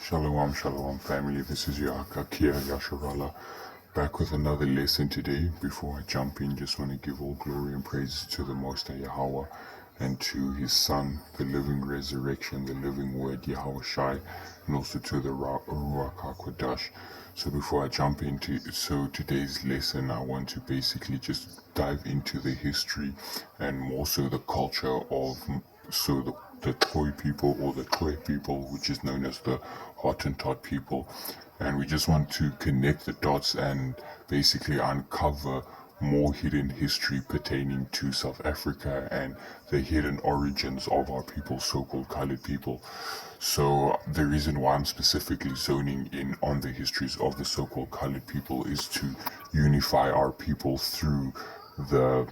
Shalom, shalom family, this is YHWH, back with another lesson today. Before I jump in, just want to give all glory and praise to the Most High Yahweh and to His Son, the living resurrection, the living word YHWH, and also to the Ruach HaKodesh. So before I jump into today's lesson, I want to basically just dive into the history and more so the culture of the Khoi people, or the Qhwe people, which is known as the Hottentot people. And we just want to connect the dots and basically uncover more hidden history pertaining to South Africa and the hidden origins of our people, so-called colored people. So the reason why I'm specifically zoning in on the histories of the so-called colored people is to unify our people through the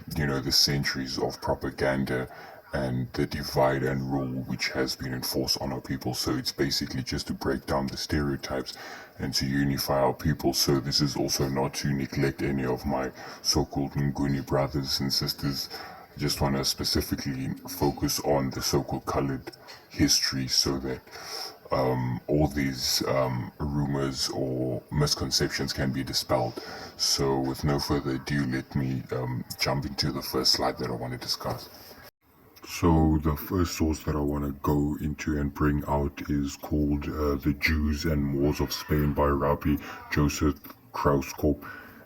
centuries of propaganda and the divide and rule which has been enforced on our people. So it's basically just to break down the stereotypes and to unify our people. So this is also not to neglect any of my so-called Nguni brothers and sisters. I just want to specifically focus on the so-called colored history so that all these rumors or misconceptions can be dispelled. So with no further ado, let me jump into the first slide that I want to discuss. So the first source that I want to go into and bring out is called The Jews and Moors of Spain by Rabbi Joseph Krauskop.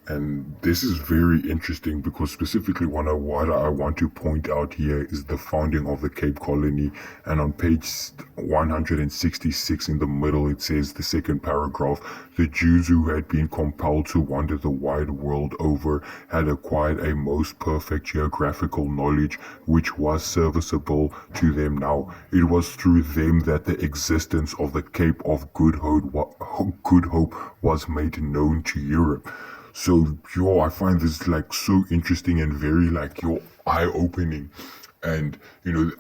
And this is very interesting because specifically what I want to point out here is the founding of the Cape Colony. And on page 166 in the middle, it says, the second paragraph, the Jews who had been compelled to wander the wide world over had acquired a most perfect geographical knowledge which was serviceable to them now. It was through them that the existence of the Cape of Good Hope was made known to Europe. So, I find this like so interesting and very eye-opening. And,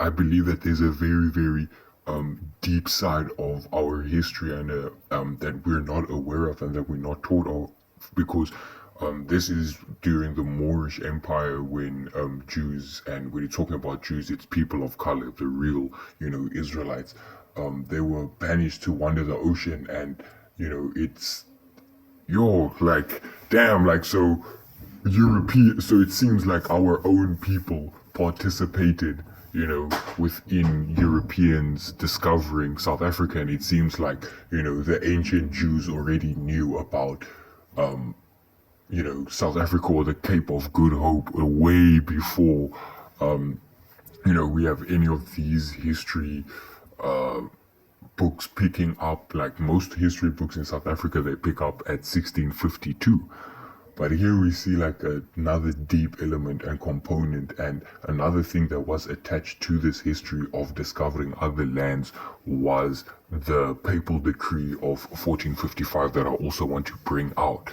I believe that there's a very, very deep side of our history and that we're not aware of and that we're not taught of, because this is during the Moorish Empire when Jews, and when you're talking about Jews, it's people of color, the real, Israelites, they were banished to wander the ocean. And, it's so European, so it seems like our own people participated, within Europeans discovering South Africa. And it seems like, the ancient Jews already knew about, South Africa or the Cape of Good Hope way before, we have any of these history, books picking up. Like most history books in South Africa, they pick up at 1652. But here we see like another deep element and component, and another thing that was attached to this history of discovering other lands was the papal decree of 1455 that I also want to bring out.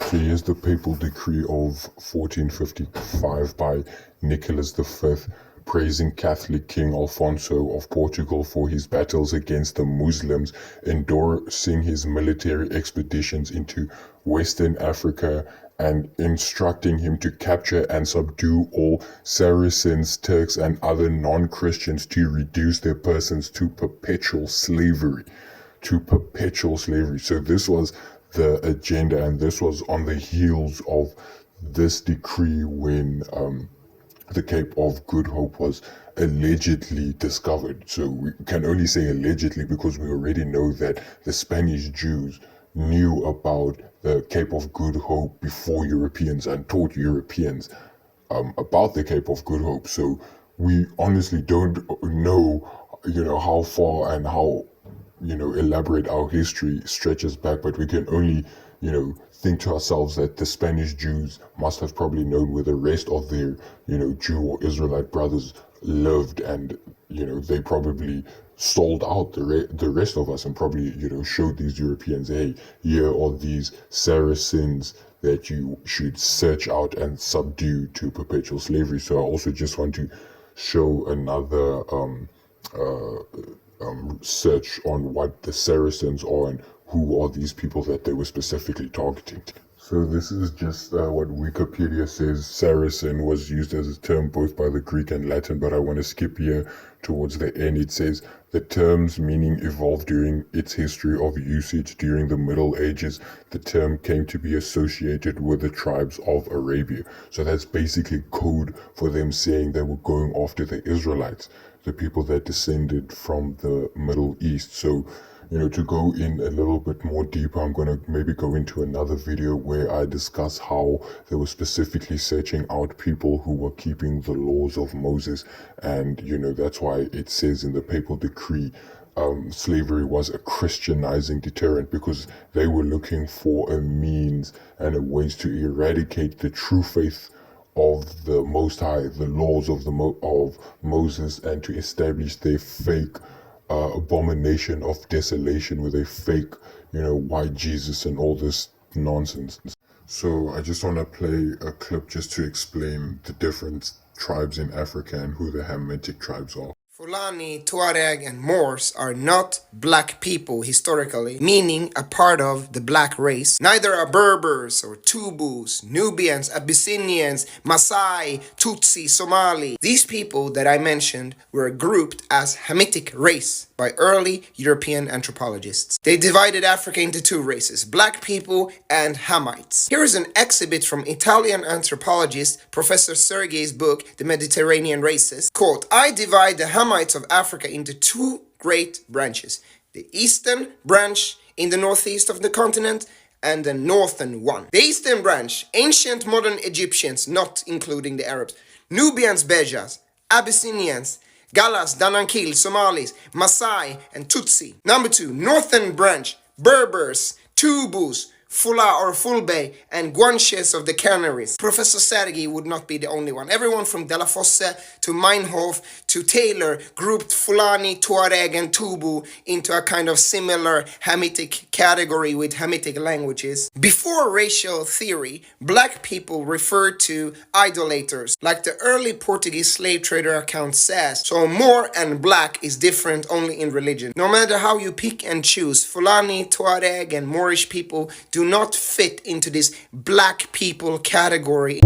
So here's the papal decree of 1455 by Nicholas V, praising Catholic King Alfonso of Portugal for his battles against the Muslims, endorsing his military expeditions into Western Africa, and instructing him to capture and subdue all Saracens, Turks, and other non-Christians to reduce their persons to perpetual slavery. So this was the agenda, and this was on the heels of this decree when the Cape of Good Hope was allegedly discovered. So we can only say allegedly because we already know that the Spanish Jews knew about the Cape of Good Hope before Europeans and taught Europeans about the Cape of Good Hope. So we honestly don't know, how far and how, elaborate our history stretches back, but we can only, think to ourselves that the Spanish Jews must have probably known where the rest of their, Jew or Israelite brothers lived, and, they probably sold out the rest of us and probably, showed these Europeans, hey, here are these Saracens that you should search out and subdue to perpetual slavery. So I also just want to show another search on what the Saracens are and who are these people that they were specifically targeting. So this is just what Wikipedia says. Saracen was used as a term both by the Greek and Latin, but I want to skip here towards the end. It says the term's meaning evolved during its history of usage. During the Middle Ages, the term came to be associated with the tribes of Arabia. So that's basically code for them saying they were going after the Israelites, the people that descended from the Middle East. So, you know, to go in a little bit more deeper, I'm going to maybe go into another video where I discuss how they were specifically searching out people who were keeping the laws of Moses. And, you know, that's why it says in the papal decree, slavery was a Christianizing deterrent, because they were looking for a means and a ways to eradicate the true faith of the Most High, the laws of of Moses, and to establish their fake abomination of desolation with a fake, you know, white Jesus and all this nonsense. So I just want to play a clip just to explain the different tribes in Africa and who the Hamitic tribes are. Fulani, Tuareg, and Moors are not black people historically, meaning a part of the black race. Neither are Berbers or Tubus, Nubians, Abyssinians, Maasai, Tutsi, Somali. These people that I mentioned were grouped as Hamitic race by early European anthropologists. They divided Africa into two races, black people and Hamites. Here is an exhibit from Italian anthropologist Professor Sergei's book, The Mediterranean Races. Quote, I divide the Hamites of Africa into two great branches, the eastern branch in the northeast of the continent and the northern one. The eastern branch, ancient modern Egyptians, not including the Arabs, Nubians, Bejas, Abyssinians, Galas, Danankil, Somalis, Maasai, and Tutsi. Number two, northern branch, Berbers, Tubus, Fula or Fulbe, and Guanches of the Canaries. Professor Sergi would not be the only one. Everyone from De La Fosse to Meinhof to Taylor grouped Fulani, Tuareg, and Tubu into a kind of similar Hamitic category with Hamitic languages. Before racial theory, black people referred to idolaters, like the early Portuguese slave trader account says. So Moor and black is different only in religion. No matter how you pick and choose, Fulani, Tuareg, and Moorish people do not fit into this black people category.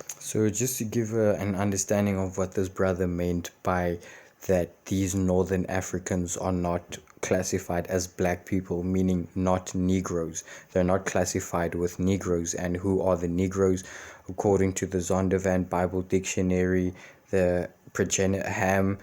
So just to give an understanding of what this brother meant by that these northern Africans are not classified as black people, meaning not Negroes. They're not classified with Negroes. And who are the Negroes? According to the Zondervan Bible Dictionary, the Ham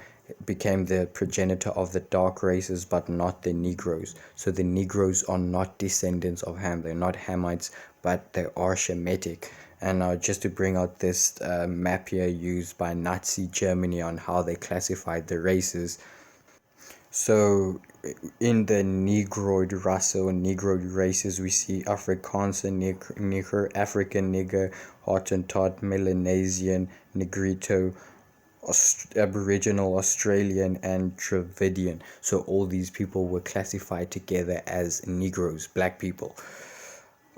became the progenitor of the dark races, but not the Negroes. So the Negroes are not descendants of Ham. They're not Hamites, but they are Shemitic. And just to bring out this map here used by Nazi Germany on how they classified the races. So in the Negroid race or Negroid races, we see Afrikaanse Nigger, African Nigger, Hottentot, Melanesian, Negrito, Aboriginal, Australian, and Dravidian. So all these people were classified together as Negroes, black people.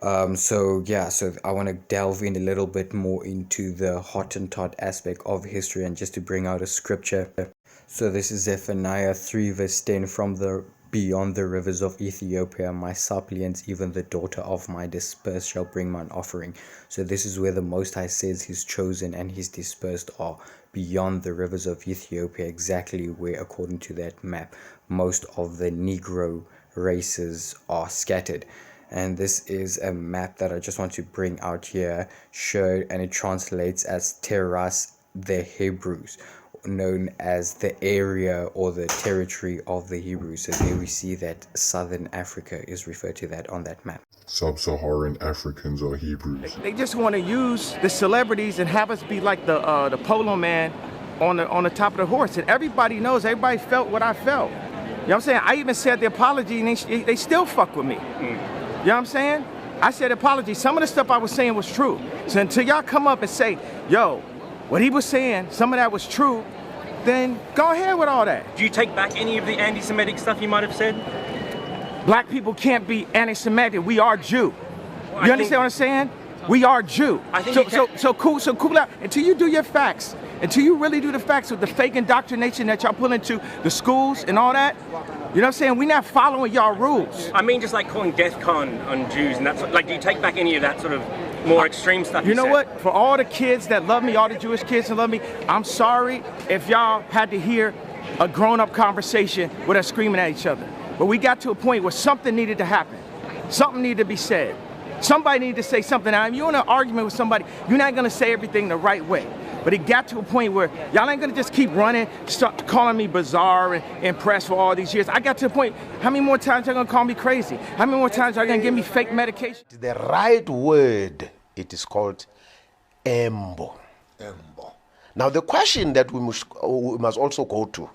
So I want to delve in a little bit more into the Hottentot aspect of history, and just to bring out a scripture. So this is Zephaniah 3 verse 10, from the beyond the rivers of Ethiopia, my suppliants, even the daughter of my dispersed, shall bring mine offering. So this is where the Most High says his chosen and his dispersed are beyond the rivers of Ethiopia, exactly where, according to that map, most of the Negro races are scattered. And this is a map that I just want to bring out here, and it translates as Teras the Hebrews, known as the area or the territory of the Hebrews. So there we see that Southern Africa is referred to that on that map. Sub-Saharan Africans or Hebrews. They just want to use the celebrities and have us be like the polo man on the top of the horse. And everybody knows, everybody felt what I felt. You know what I'm saying? I even said the apology and they still fuck with me. You know what I'm saying? I said apology. Some of the stuff I was saying was true. So until y'all come up and say, yo, what he was saying, some of that was true, then go ahead with all that. Do you take back any of the anti-Semitic stuff you might have said? Black people can't be anti-Semitic. We are Jew. You understand what I'm saying? We are Jew. I think So cool out. Until you do your facts, until you really do the facts with the fake indoctrination that y'all pull into the schools and all that, you know what I'm saying? We're not following y'all rules. I mean, just like calling death con on Jews and that's like, do you take back any of that sort of more extreme stuff? You know said? what? For all the kids that love me, all the Jewish kids that love me, I'm sorry if y'all had to hear a grown-up conversation with us screaming at each other. But we got to a point where something needed to happen. Something needed to be said. Somebody needed to say something. Now, if you're in an argument with somebody, you're not going to say everything the right way. But it got to a point where y'all ain't going to just keep running, start calling me bizarre and impressed for all these years. I got to a point, how many more times y'all going to call me crazy? How many more times y'all going to give me fake medication? The right word, it is called embo. Embo. Now, the question that we must also go to,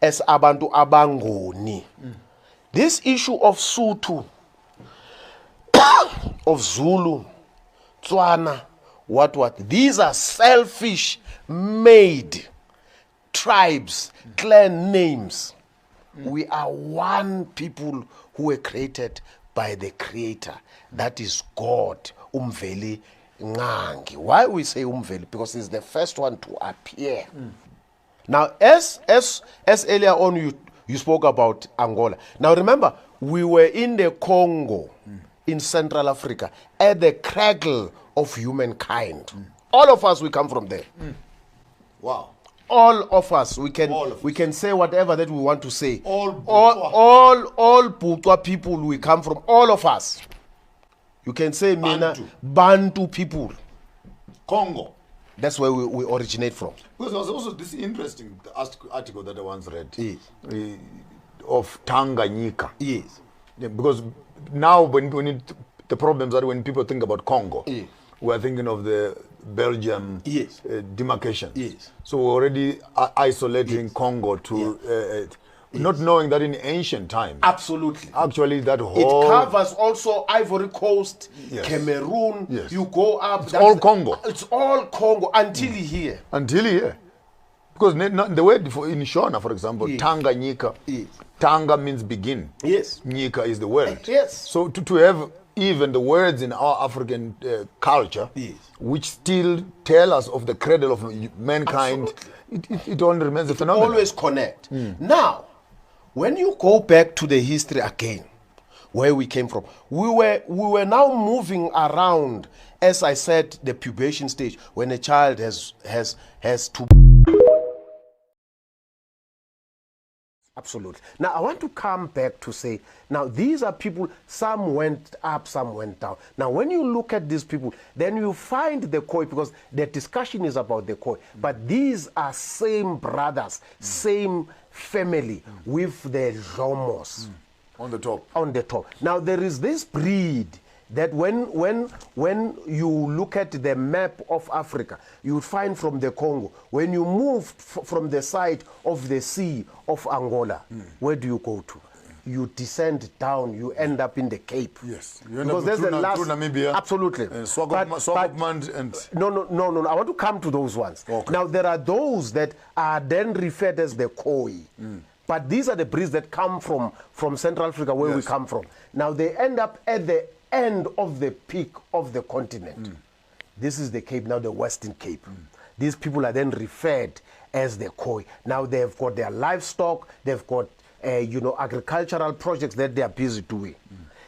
as abantu abangoni, this issue of Sotho, of Zulu, Tswana, what, these are selfish made tribes, clan names. We are one people who were created by the Creator, that is God, Umveli Ngangi. Why we say Umveli? Because he's the first one to appear. Now, as earlier on you spoke about Angola. Now remember, we were in the Congo, in Central Africa, at the cradle of humankind. All of us, we come from there. Wow. All of us, we can say whatever that we want to say. All Butwa people, we come from. All of us. You can say Bantu people. Congo. That's where we originate from. Because there was also this interesting article that I once read of Tanganyika. Yes. Yeah, because now the problems are when people think about Congo, we're thinking of the Belgian demarcation. Yes. So we're already isolating Congo to not knowing that in ancient times. Absolutely. Actually, that whole... It covers also Ivory Coast, Cameroon. Yes. You go up. It's all Congo. It's all Congo until here. Until here. Because the word in Shona, for example, Tanganyika, Tanga means begin. Yes. Nyika is the word. Yes. So to have even the words in our African culture, which still tell us of the cradle of mankind, it only remains a phenomenon. Always connect. Now, when you go back to the history again, where we came from, we were now moving around, as I said, the pubation stage, when a child has to... Absolutely. Now, I want to come back to say, now, these are people, some went up, some went down. Now, when you look at these people, then you find the Khoi, because the discussion is about the Khoi. But these are same brothers, same family, with the Zomos. On the top. On the top. Now, there is this breed that when you look at the map of Africa, you find from the Congo, when you move from the side of the sea of Angola, where do you go to? You descend down, you end up in the Cape. Yes. You end because up through Namibia. Absolutely. Swakopmund and... No. I want to come to those ones. Okay. Now, there are those that are then referred as the Khoi. But these are the breeds that come from Central Africa, where we come from. Now, they end up at the end of the peak of the continent. This is the Cape, now the Western Cape. These people are then referred as the Khoi. Now they've got their livestock, they've got agricultural projects that they are busy doing.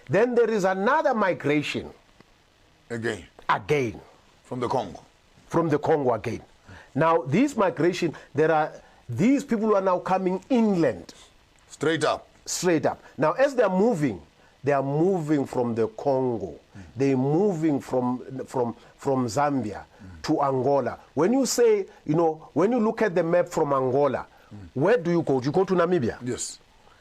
Then there is another migration. Again. From the Congo. From the Congo again. Now this migration, these people are now coming inland. Straight up. Now as they're moving from the Congo. They're moving from Zambia to Angola. When you say, when you look at the map from Angola, where do you go? Do you go to Namibia? Yes.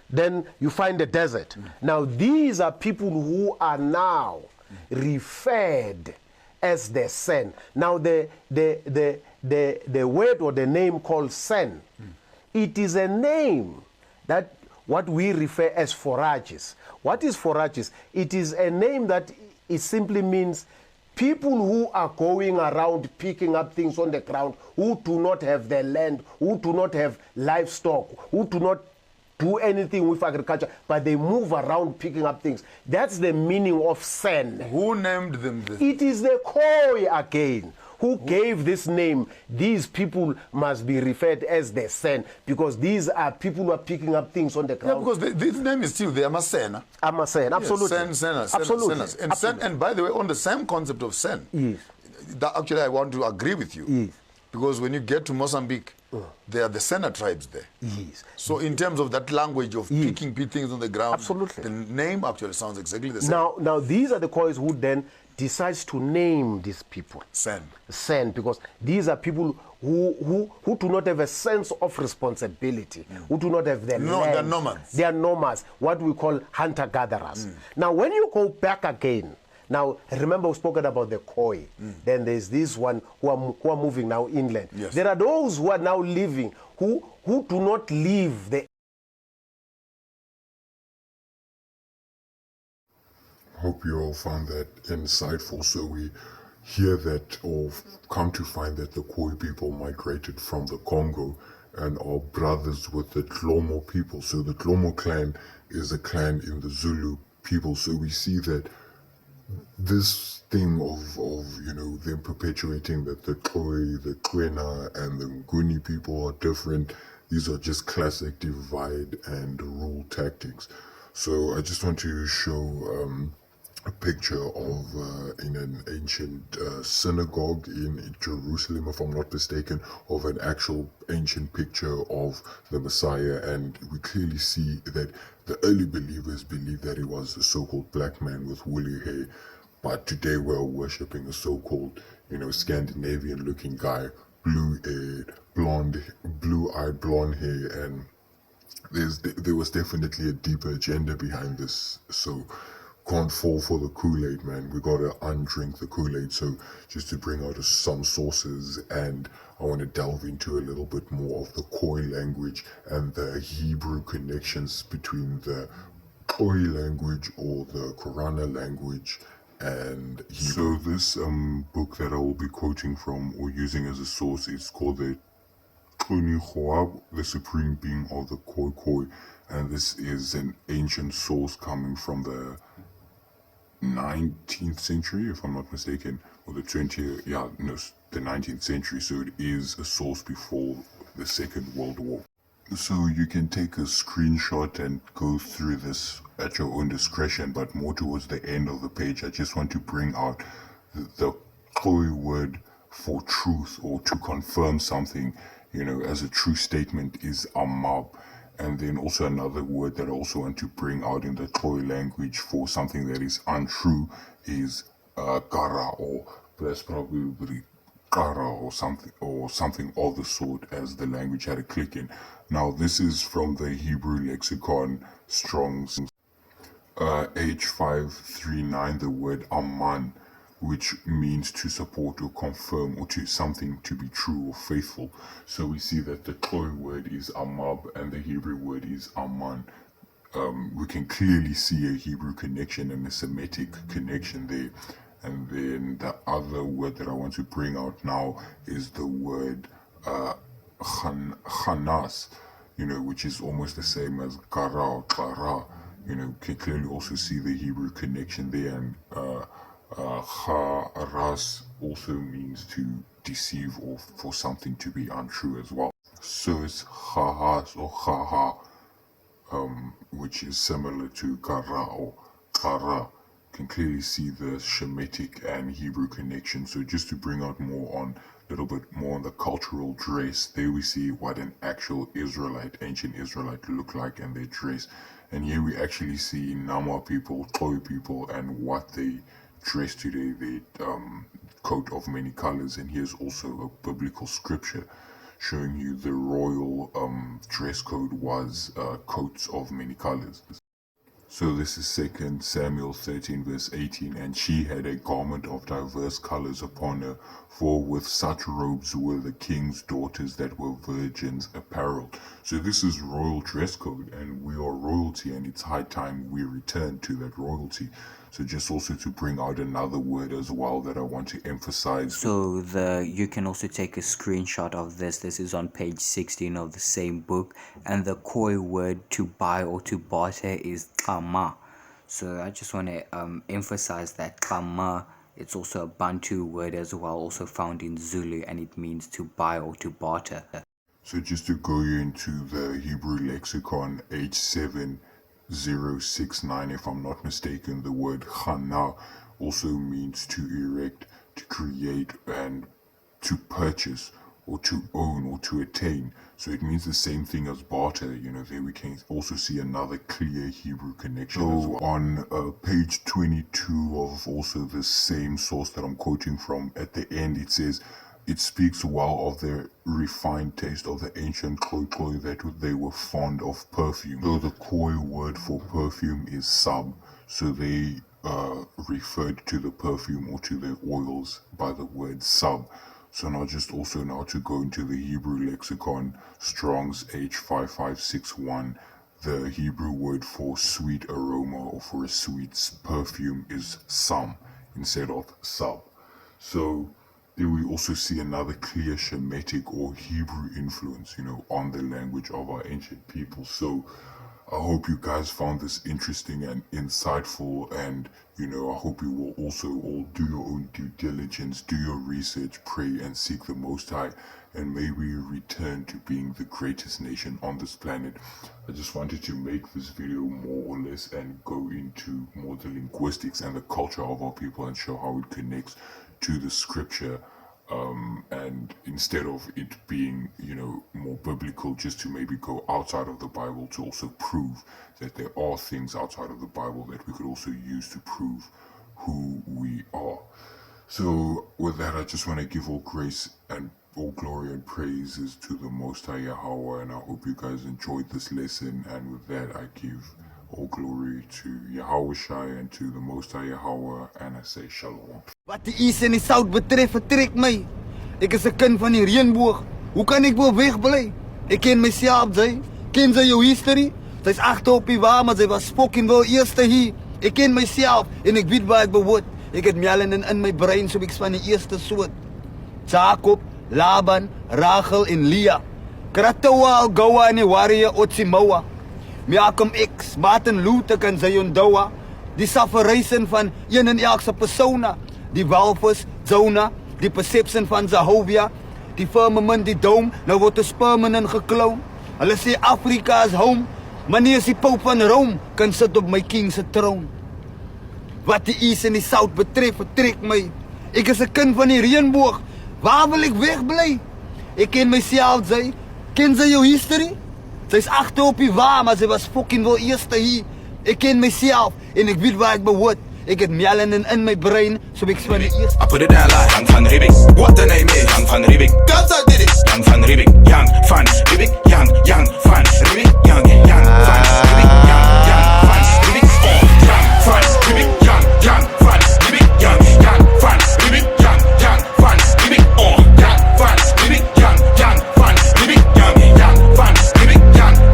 Then you find the desert. Now these are people who are now referred as the Sen. Now the word or the name called Sen, it is a name that what we refer as forages. What is forages? It is a name that it simply means people who are going around picking up things on the ground, who do not have their land, who do not have livestock, who do not do anything with agriculture, but they move around picking up things. That's the meaning of Sen. Who named them this? It is the Khoi again who gave this name. These people must be referred as the Sen, because these are people who are picking up things on the Yeah, ground. because this name is still there, Masena. Sen, absolutely. Yes, Sen, Absolutely. Senas. And, Absolutely. and by the way, on the same concept of Sen, Yes. that actually I want to agree with you. Yes. Because when you get to Mozambique, there are the Sena tribes there. Yes. So in terms of that language of Yes. picking things on the ground, Absolutely. the name actually sounds exactly the same. Now these are the Khois who then decides to name these people. Sen. Because these are people who do not have a sense of responsibility, who do not have their No, land. they're nomads. They are nomads, what we call hunter-gatherers. Now, when you go back again, now remember we've spoken about the Khoi, then there's this one who are moving now inland. Yes. There are those who are now living, who do not leave the Hope you all found that insightful. So we hear that, or come to find that the Khoi people migrated from the Congo and are brothers with the Tlomo people. So the Tlomo clan is a clan in the Zulu people. So we see that this thing of them perpetuating that the Khoi, the Qhwe, and the Nguni people are different. These are just classic divide and rule tactics. So I just want to show a picture of in an ancient synagogue in Jerusalem, if I'm not mistaken, of an actual ancient picture of the Messiah, and we clearly see that the early believers believed that he was a so-called black man with woolly hair, but today we're worshipping a so-called, Scandinavian-looking guy, blue-eyed, blue-eyed, blonde hair, and there was definitely a deeper agenda behind this. So can't fall for the Kool-Aid, man. We gotta undrink the Kool-Aid. So just to bring out some sources, and I want to delve into a little bit more of the Khoi language and the Hebrew connections between the Khoi language or the Qurana language and Hebrew. So this book that I will be quoting from or using as a source is called the the Supreme Being of the Khoi, and this is an ancient source coming from the 19th century, if I'm not mistaken, or the 20th, the 19th century, so it is a source before the Second World War. So you can take a screenshot and go through this at your own discretion, but more towards the end of the page, I just want to bring out the Khoi word for truth, or to confirm something, as a true statement, is amab. And then also another word that I also want to bring out in the Khoi language for something that is untrue is kara, or that's probably kara, or something of the sort, as the language had a click in. Now this is from the Hebrew lexicon Strong's H539, the word aman, which means to support or confirm, or to something to be true or faithful. So we see that the Khoi word is amab and the Hebrew word is aman. We can clearly see a Hebrew connection and a Semitic connection there. And then the other word that I want to bring out now is the word chanas, which is almost the same as kara or kara. Can clearly also see the Hebrew connection there, and Charas also means to deceive or for something to be untrue as well. So it's Chahas or Chaha, which is similar to Kara or Kara. Can clearly see the Shemitic and Hebrew connection. So just to bring out a little bit more on the cultural dress, there we see what an actual ancient Israelite look like and their dress. And here we actually see Nama people, Khoi people, and what they dress today, the coat of many colors. And here's also a biblical scripture showing you the royal dress code was coats of many colors. So this is 2 Samuel 13 verse 18, and she had a garment of diverse colors upon her, for with such robes were the king's daughters that were virgins apparelled. So this is royal dress code, and we are royalty, and it's high time we return to that royalty. So just also to bring out another word as well that I want to emphasize. So you can also take a screenshot of this. This is on page 16 of the same book, and the Khoi word to buy or to barter is qama. So I just want to emphasize that qama, it's also a Bantu word as well, also found in Zulu, and it means to buy or to barter. So just to go into the Hebrew lexicon, H7069, if I'm not mistaken, the word khana also means to erect, to create, and to purchase, or to own, or to attain. So it means the same thing as barter. You know, there we can also see another clear Hebrew connection as well. On page 22 of also the same source that I'm quoting from, at the end it says, it speaks well of the refined taste of the ancient Khoi that they were fond of perfume. So the Khoi word for perfume is sab. So they referred to the perfume or to their oils by the word sab. So now just also now to go into the Hebrew lexicon, Strong's H5561, the Hebrew word for sweet aroma or for a sweet perfume is sam instead of sab. So there we also see another clear Shemitic or Hebrew influence, you know, on the language of our ancient people. So I hope you guys found this interesting and insightful, and you know, I hope you will also all do your own due diligence, do your research, pray and seek the Most High, and may we return to being the greatest nation on this planet. I just wanted to make this video more or less and go into more the linguistics and the culture of our people and show how it connects to the scripture, and instead of it being, you know, more biblical, just to maybe go outside of the Bible to also prove that there are things outside of the Bible that we could also use to prove who we are. So with that, I just want to give all grace and all glory and praises to the Most High Yahweh, and I hope you guys enjoyed this lesson. And with that, I give all glory to YHWH and to the Most High Yahweh, and I say shalom. Wat die East en die South betreft, vertrek my. Ek is 'n kind van die reënboog. Hoe kan ek wel wegbly? Ek ken myself, jy. Ken jy jou history? Sy's agter op die wa, maar sy was fucking wel eerste hier. Ek ken myself en ek weet waar ek behoort. Ek het melanin in my brein, so ek's van die eerste soort. Jacob, Laban, Rachel en Leah. Kratawa, Gowa en die warrior Otsimoa. Malcolm X, Martin Luther kan sy onthou. Die sufferation van een en elke persona. Die walvis, Jonah, die perception van Jehovah, die firmament, die dome, nou word 'n sperm in gekloon. Hulle sê Afrika is home, maar nie as die Pope van Rome kan sit op my king se troon. Wat die East en die South betref, vertrek my. Ek is 'n kind van die reënboog. Waar wil ek wegbly? Ek ken myself, jy. Ken jy jou history? Sy's agter op die wa, maar sy was fucking wel eerste hier. Ek ken myself en ek weet waar ek behoort. Ek het melanin in my brein, so ek's van die eerste. I put it down like Young van Riebeek. What the name is? Young van Riebeek. God, I did it. Young van Riebeek. Young van Riebeek. Young van Riebeek. Young van Riebeek. Young van Riebeek. Young van Riebeek. Young van Riebeek. Young van Riebeek. Young van Riebeek. Young van Riebeek. Young van Riebeek. Young van Riebeek.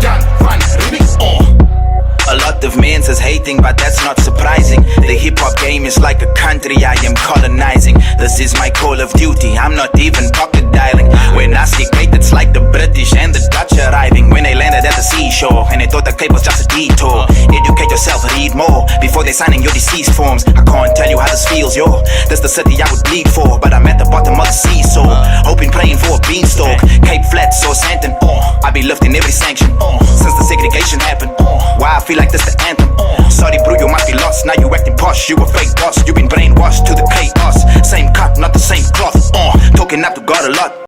Young van Riebeek. A lot of men is hating, but that's not surprising. The hip-hop game is like a country I am colonizing. This is my call of duty, I'm not even pocket dialing. When I speak great, it's like the British and the Dutch arriving. When they landed at the seashore, and they thought the Cape was just a detour. Educate yourself, read more, before they signing your deceased forms. I can't tell you how this feels, yo. This the city I would bleed for, but I'm at the bottom of the seesaw. Hoping, praying for a beanstalk. Cape Flats or Santon, I be lifting every sanction, since the segregation happened. Why I feel like this the anthem. Sorry bro, you might be lost. Now you acting posh, you a fake boss. You been brainwashed to the chaos. Same cut, not the same cloth. Talking up to God a lot.